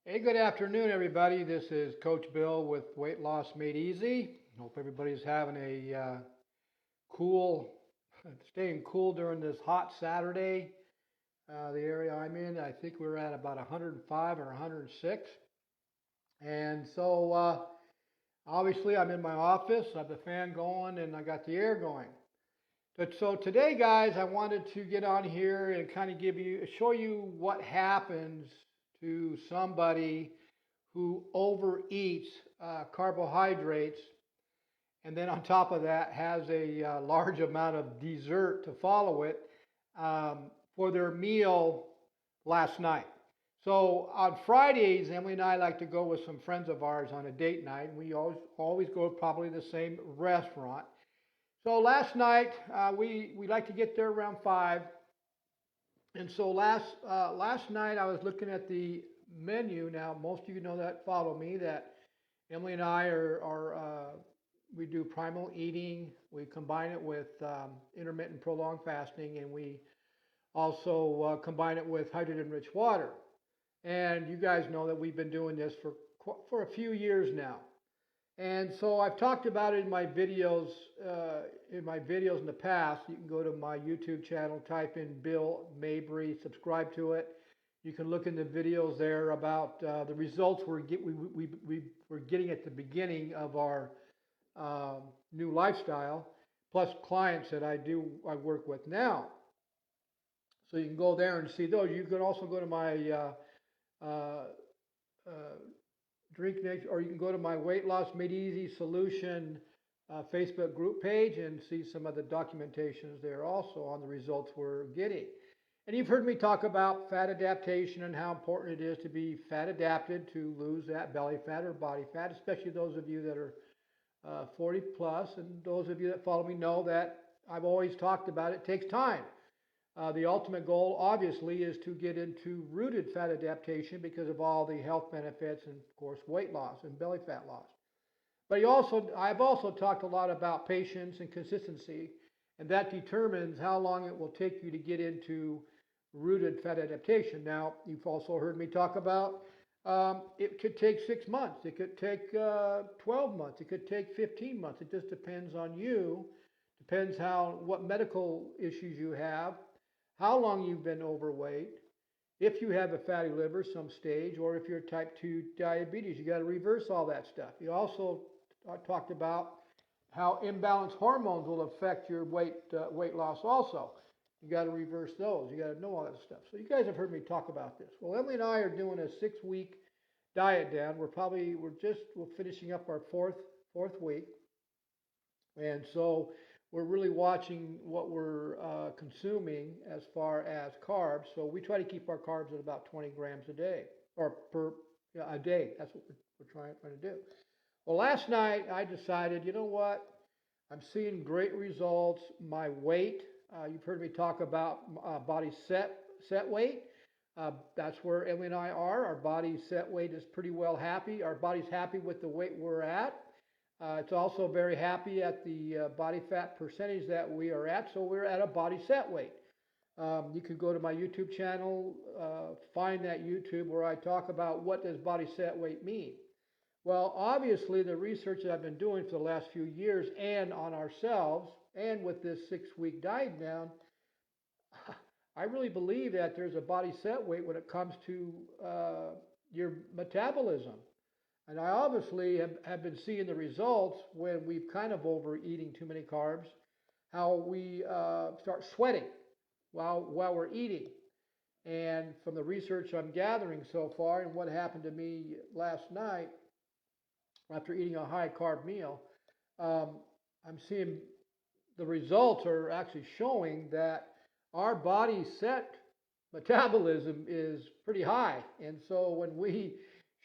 Hey, good afternoon, everybody. This is Coach Bill with Weight Loss Made Easy. Hope everybody's having a cool, staying cool during this hot Saturday. The area I'm in, I think we're at about 105 or 106. And so, obviously, I'm in my office. I have the fan going and I got the air going. So today, guys, I wanted to get on here and kind of show you what happens to somebody who overeats carbohydrates and then on top of that has a large amount of dessert to follow it for their meal last night. So on Fridays, Emily and I like to go with some friends of ours on a date night. We always go to probably the same restaurant. So last night, we like to get there around 5. And so last night I was looking at the menu. Now, most of you know that follow me that Emily and I we do primal eating. We combine it with intermittent prolonged fasting, and we also combine it with hydrogen-rich water. And you guys know that we've been doing this for a few years now. And so I've talked about it in my videos in the past. You can go to my YouTube channel, type in Bill Mabry, subscribe to it. You can look in the videos there about the results we're getting at the beginning of our new lifestyle, plus clients that I work with now. So you can go there and see those. You can also go to my drinknatureswater, or you can go to my Weight Loss Made Easy Solution Facebook group page and see some of the documentations there also on the results we're getting. And you've heard me talk about fat adaptation and how important it is to be fat adapted to lose that belly fat or body fat, especially those of you that are 40 plus, and those of you that follow me know that I've always talked about it takes time. The ultimate goal, obviously, is to get into rooted fat adaptation because of all the health benefits and, of course, weight loss and belly fat loss. But I've also talked a lot about patience and consistency, and that determines how long it will take you to get into rooted fat adaptation. Now, you've also heard me talk about it could take 6 months, it could take 12 months, it could take 15 months. It just depends on you, depends what medical issues you have, how long you've been overweight, if you have a fatty liver some stage, or if you're type 2 diabetes. You got to reverse all that stuff. You also talked about how imbalanced hormones will affect your weight loss also. You got to reverse those. You got to know all that stuff. So you guys have heard me talk about this. Well, Emily and I are doing a 6-week diet down. We're finishing up our fourth week. And so we're really watching what we're consuming as far as carbs. So we try to keep our carbs at about 20 grams a day, or a day. That's what we're trying to do. Well, last night I decided, you know what? I'm seeing great results. My weight, you've heard me talk about body set weight. That's where Emily and I are. Our body set weight is pretty well happy. Our body's happy with the weight we're at. It's also very happy at the body fat percentage that we are at, so we're at a body set weight. You can go to my YouTube channel, find that YouTube where I talk about what does body set weight mean. Well, obviously the research that I've been doing for the last few years and on ourselves and with this 6-week diet down, I really believe that there's a body set weight when it comes to your metabolism. And I obviously have been seeing the results when we've kind of overeating too many carbs, how we start sweating while we're eating. And from the research I'm gathering so far and what happened to me last night after eating a high carb meal, I'm seeing the results are actually showing that our body set metabolism is pretty high. And so when we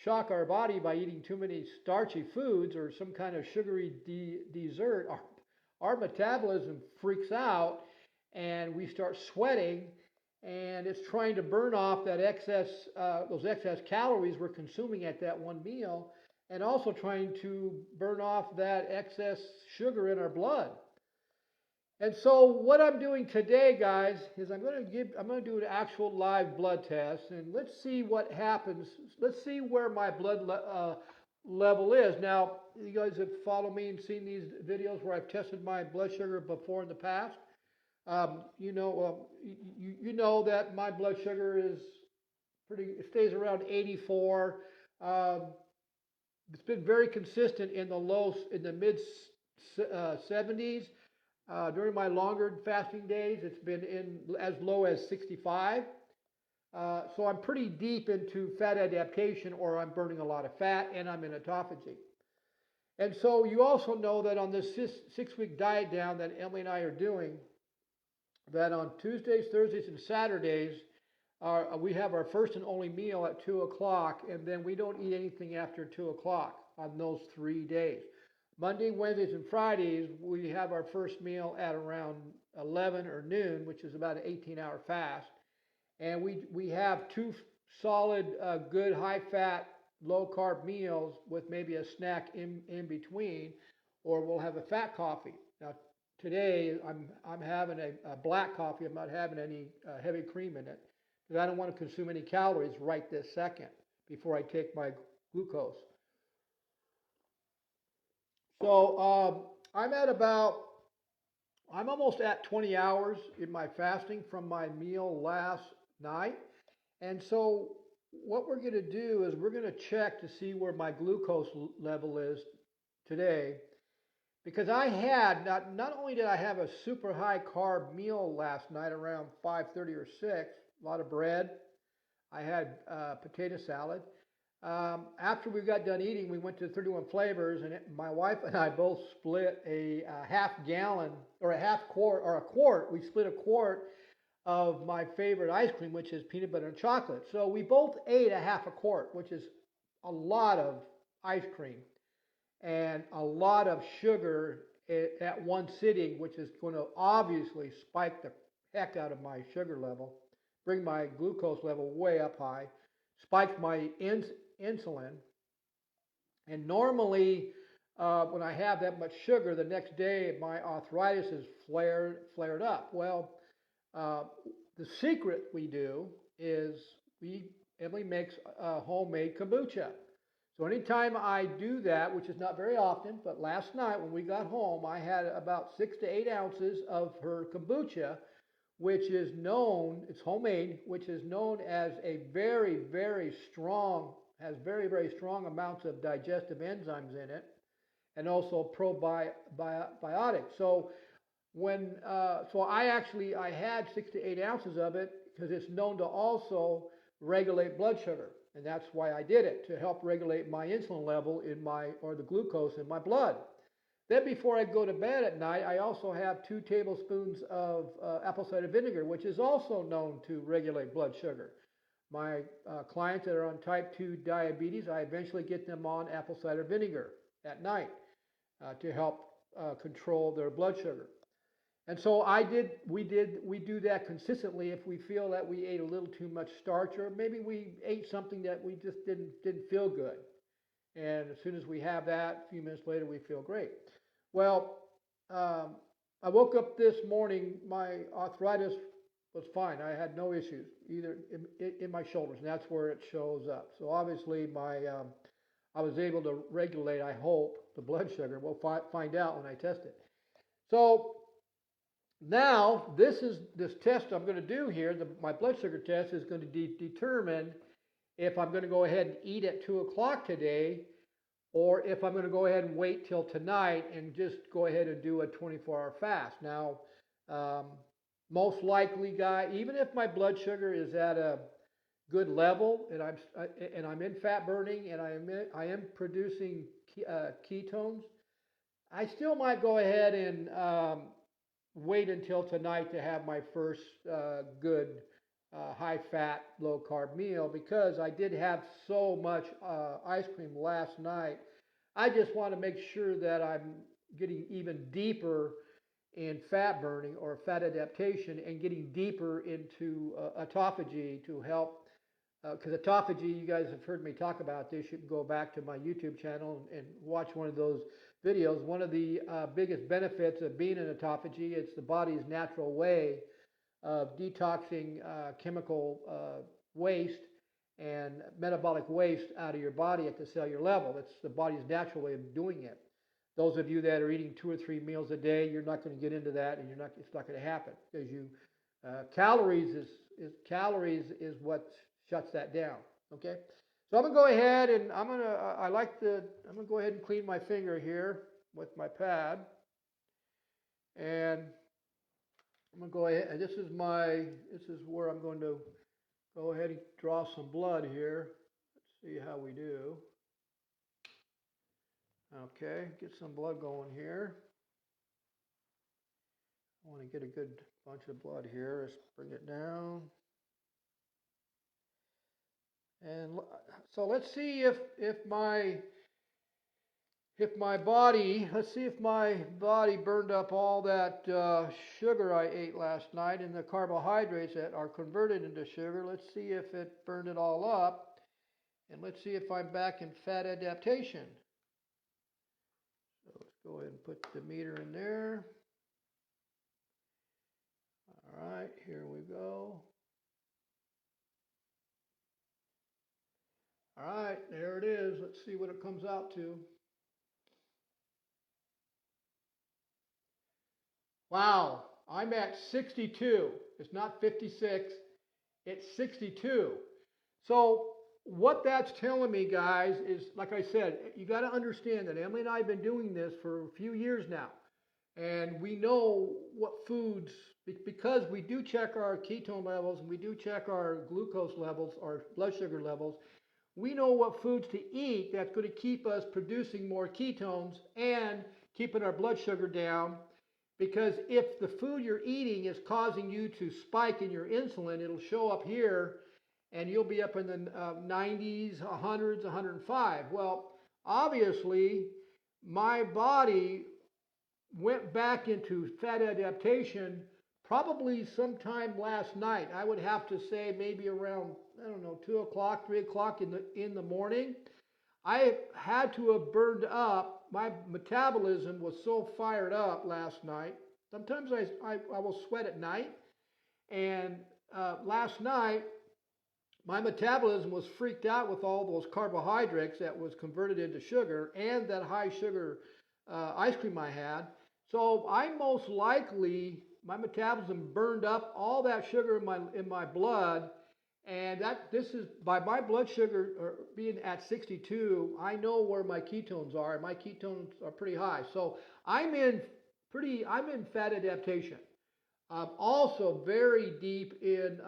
shock our body by eating too many starchy foods or some kind of sugary dessert, our metabolism freaks out and we start sweating, and it's trying to burn off that those excess calories we're consuming at that one meal, and also trying to burn off that excess sugar in our blood. And so what I'm doing today, guys, is I'm going to do an actual live blood test, and let's see what happens. Let's see where my level is. Now, you guys have followed me and seen these videos where I've tested my blood sugar before in the past. You know that my blood sugar it stays around 84. Um, it's been very consistent in the mid 70s. During my longer fasting days, it's been in as low as 65. So I'm pretty deep into fat adaptation, or I'm burning a lot of fat, and I'm in autophagy. And so you also know that on this 6-week diet down that Emily and I are doing, that on Tuesdays, Thursdays, and Saturdays, we have our first and only meal at 2 o'clock, and then we don't eat anything after 2 o'clock on those 3 days. Monday, Wednesdays, and Fridays, we have our first meal at around 11 or noon, which is about an 18-hour fast. And we have two solid, good, high-fat, low-carb meals with maybe a snack in between, or we'll have a fat coffee. Now, today, I'm having a black coffee. I'm not having any heavy cream in it because I don't want to consume any calories right this second before I take my glucose. So I'm almost at 20 hours in my fasting from my meal last night. And so what we're going to do is we're going to check to see where my glucose level is today. Because I had, not only did I have a super high carb meal last night around 5:30 or 6, a lot of bread. I had potato salad. After we got done eating, we went to 31 Flavors, and my wife and I both split a half gallon or a half quart or a quart. We split a quart of my favorite ice cream, which is peanut butter and chocolate. So we both ate a half a quart, which is a lot of ice cream and a lot of sugar at one sitting, which is going to obviously spike the heck out of my sugar level, bring my glucose level way up high, spike my insulin. And normally, when I have that much sugar, the next day my arthritis is flared up. Well, the secret we do is Emily makes homemade kombucha. So anytime I do that, which is not very often, but last night when we got home, I had about 6 to 8 ounces of her kombucha, which is known, it's homemade, which is known as a very, very strong, has very, very strong amounts of digestive enzymes in it, and also probiotics. So I had 6 to 8 ounces of it because it's known to also regulate blood sugar. And that's why I did it, to help regulate my insulin level or the glucose in my blood. Then before I go to bed at night, I also have 2 tablespoons of apple cider vinegar, which is also known to regulate blood sugar. My clients that are on type 2 diabetes, I eventually get them on apple cider vinegar at night to help control their blood sugar. And so we do that consistently if we feel that we ate a little too much starch, or maybe we ate something that we just didn't feel good. And as soon as we have that, a few minutes later, we feel great. Well, I woke up this morning, my arthritis was fine. I had no issues, either in my shoulders, and that's where it shows up. So obviously I was able to regulate, I hope, the blood sugar. We'll find out when I test it. So now this test I'm going to do here, my blood sugar test, is going to determine if I'm going to go ahead and eat at 2 o'clock today, or if I'm going to go ahead and wait till tonight and just go ahead and do a 24-hour fast. Now, most likely, even if my blood sugar is at a good level and I'm in fat burning and I am producing ketones, I still might go ahead and wait until tonight to have my first good high-fat, low-carb meal, because I did have so much ice cream last night. I just want to make sure that I'm getting even deeper in fat burning or fat adaptation and getting deeper into autophagy to help because autophagy, you guys have heard me talk about this. You can go back to my YouTube channel and watch one of those videos. One of the biggest benefits of being in autophagy, it's the body's natural way of detoxing chemical waste and metabolic waste out of your body at the cellular level. It's the body's natural way of doing it. Those of you that are eating 2 or 3 meals a day, you're not going to get into that, and it's not going to happen because calories is what shuts that down. Okay, so I'm gonna go ahead and I'm gonna go ahead and clean my finger here with my pad, and I'm gonna go ahead. And this is where I'm going to go ahead and draw some blood here. Let's see how we do. Okay, get some blood going here. I want to get a good bunch of blood here. Let's bring it down. And so let's see if my body burned up all that sugar I ate last night and the carbohydrates that are converted into sugar. Let's see if it burned it all up, and let's see if I'm back in fat adaptation. So let's go ahead and put the meter in there. All right, here we go. All right, there it is. Let's see what it comes out to. Wow, I'm at 62. It's not 56, it's 62. So what that's telling me, guys, is, like I said, you got to understand that Emily and I have been doing this for a few years now. And we know what foods, because we do check our ketone levels and we do check our glucose levels, our blood sugar levels. We know what foods to eat that's going to keep us producing more ketones and keeping our blood sugar down. Because if the food you're eating is causing you to spike in your insulin, it'll show up here and you'll be up in the 90s, 100s, 105. Well, obviously, my body went back into fat adaptation probably sometime last night. I would have to say maybe around, 2 o'clock, 3 o'clock in the morning. I had to have burned up. My metabolism was so fired up last night. Sometimes I will sweat at night. And last night, my metabolism was freaked out with all those carbohydrates that was converted into sugar and that high sugar ice cream I had. So I most likely, my metabolism burned up all that sugar in my blood. And this is, by my blood sugar being at 62, I know where my ketones are, and my ketones are pretty high. So I'm in fat adaptation. Also very deep in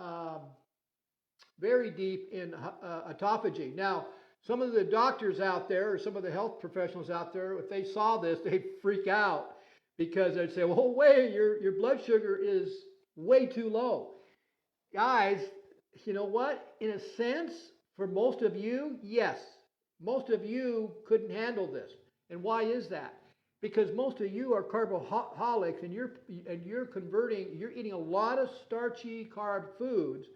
autophagy. Now, some of the doctors out there, or some of the health professionals out there, if they saw this, they'd freak out because they'd say, "Well, wait, your blood sugar is way too low." Guys, you know what? In a sense, for most of you, yes, most of you couldn't handle this. And why is that? Because most of you are carboholics, and you're eating a lot of starchy carb foods,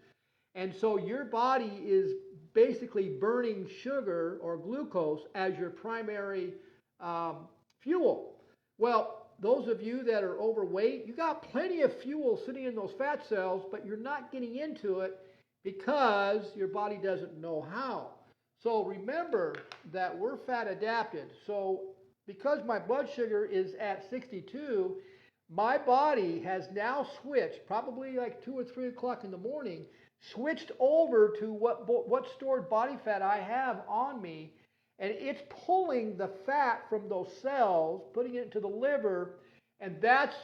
and so your body is basically burning sugar or glucose as your primary fuel. Well, those of you that are overweight, you got plenty of fuel sitting in those fat cells, but you're not getting into it because your body doesn't know how. So remember that we're fat adapted. So because my blood sugar is at 62, my body has now switched, probably like 2 or 3 o'clock in the morning, switched over to what stored body fat I have on me, and it's pulling the fat from those cells, putting it into the liver, and that's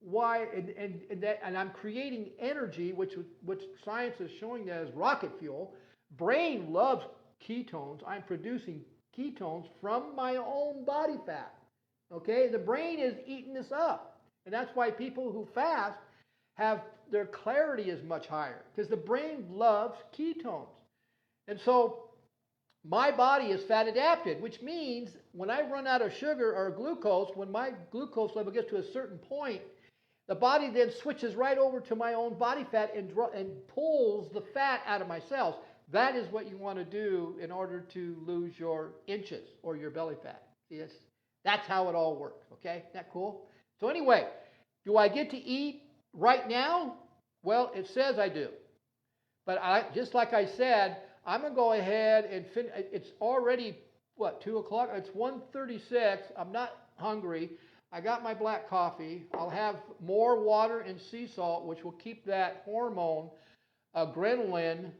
why, and I'm creating energy, which science is showing that as rocket fuel. Brain loves ketones. I'm producing ketones from my own body fat. Okay, the brain is eating this up, and that's why people who fast have their clarity is much higher because the brain loves ketones. And so my body is fat adapted, which means when I run out of sugar or glucose, when my glucose level gets to a certain point, the body then switches right over to my own body fat and pulls the fat out of my cells. That is what you want to do in order to lose your inches or your belly fat. See, that's how it all works, okay? Isn't that cool? So anyway, do I get to eat right now? Well, it says I do. But just like I said, I'm going to go ahead and finish. It's already, 2 o'clock? It's 1:36. I'm not hungry. I got my black coffee. I'll have more water and sea salt, which will keep that hormone, adrenaline,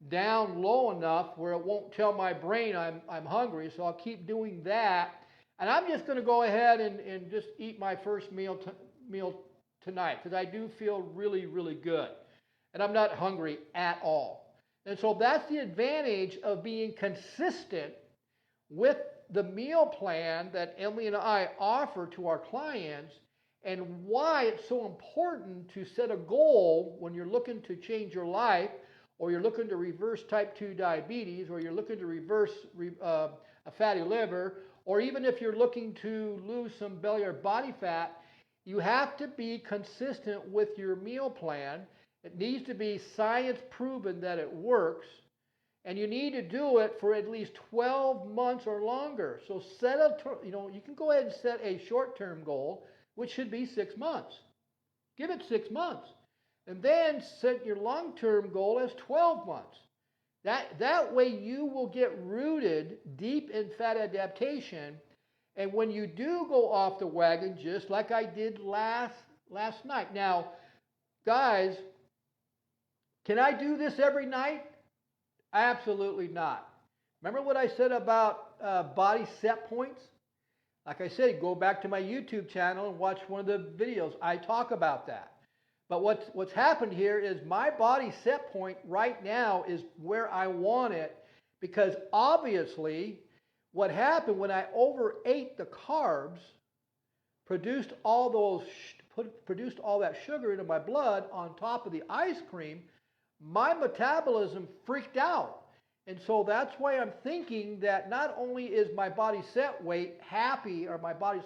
down low enough where it won't tell my brain I'm hungry. So I'll keep doing that. And I'm just going to go ahead and just eat my first meal tonight because I do feel really, really good. And I'm not hungry at all. And so that's the advantage of being consistent with the meal plan that Emily and I offer to our clients, and why it's so important to set a goal when you're looking to change your life, or you're looking to reverse type 2 diabetes, or you're looking to reverse a fatty liver, or even if you're looking to lose some belly or body fat. You have to be consistent with your meal plan. It needs to be science proven that it works. And you need to do it for at least 12 months or longer. So you can go ahead and set a short-term goal, which should be 6 months. Give it 6 months. And then set your long-term goal as 12 months. That way you will get rooted deep in fat adaptation. And when you do go off the wagon, just like I did last night. Now, guys, can I do this every night? Absolutely not. Remember what I said about body set points? Like I said, go back to my YouTube channel and watch one of the videos. I talk about that. But what's happened here is my body set point right now is where I want it, because obviously what happened when I overate the carbs, produced all that sugar into my blood on top of the ice cream, my metabolism freaked out. And so that's why I'm thinking that not only is my body set weight happy, or my body's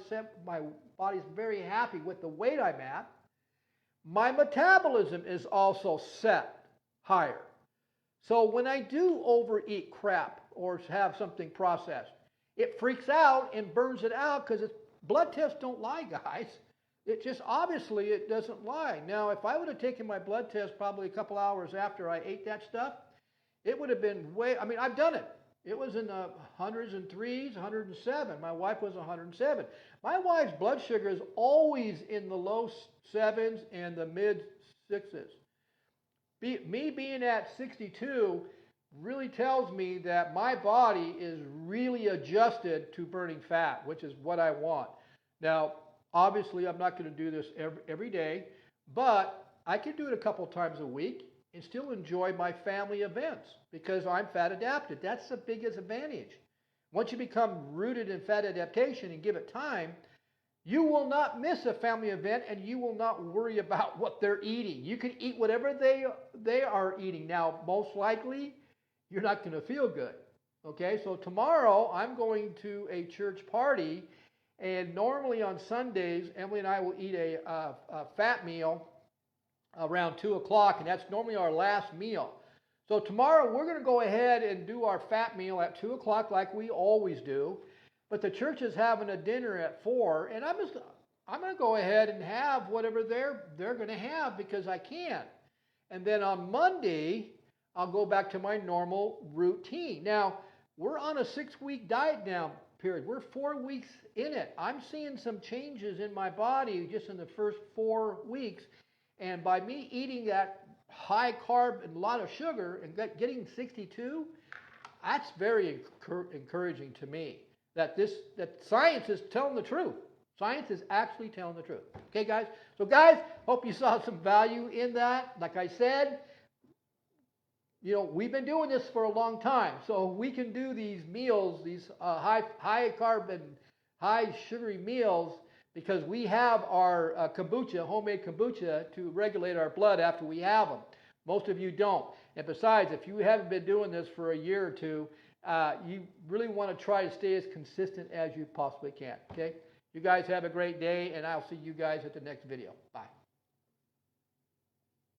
very happy with the weight I'm at, my metabolism is also set higher. So when I do overeat crap or have something processed, it freaks out and burns it out, because blood tests don't lie, guys. It just, obviously, it doesn't lie. Now, if I would have taken my blood test probably a couple hours after I ate that stuff, it would have been I've done it. It was in the 103s, 107. My wife was 107. My wife's blood sugar is always in the low 7s and the mid 6s. Me being at 62 really tells me that my body is really adjusted to burning fat, which is what I want. Now, obviously, I'm not going to do this every day, but I can do it a couple times a week and still enjoy my family events because I'm fat adapted. That's the biggest advantage. Once you become rooted in fat adaptation and give it time, you will not miss a family event, and you will not worry about what they're eating. You can eat whatever they are eating. Now, most likely, you're not going to feel good. Okay, so tomorrow I'm going to a church party, and normally on Sundays, Emily and I will eat a fat meal around 2 o'clock, and that's normally our last meal. So tomorrow we're going to go ahead and do our fat meal at 2 o'clock like we always do. But the church is having a dinner at 4, and I'm going to go ahead and have whatever they're going to have because I can. And then on Monday, I'll go back to my normal routine. Now, we're on a 6-week diet now period. We're 4 weeks in it. I'm seeing some changes in my body just in the first 4 weeks. And by me eating that high carb and a lot of sugar and getting 62, that's very encouraging to me. That science is telling the truth. Science is actually telling the truth. Okay, guys? So, guys, hope you saw some value in that. Like I said, we've been doing this for a long time. So we can do these meals, these high carb and high sugary meals, because we have our kombucha, homemade kombucha, to regulate our blood after we have them. Most of you don't. And besides, if you haven't been doing this for a year or two, you really want to try to stay as consistent as you possibly can. Okay? You guys have a great day, and I'll see you guys at the next video. Bye.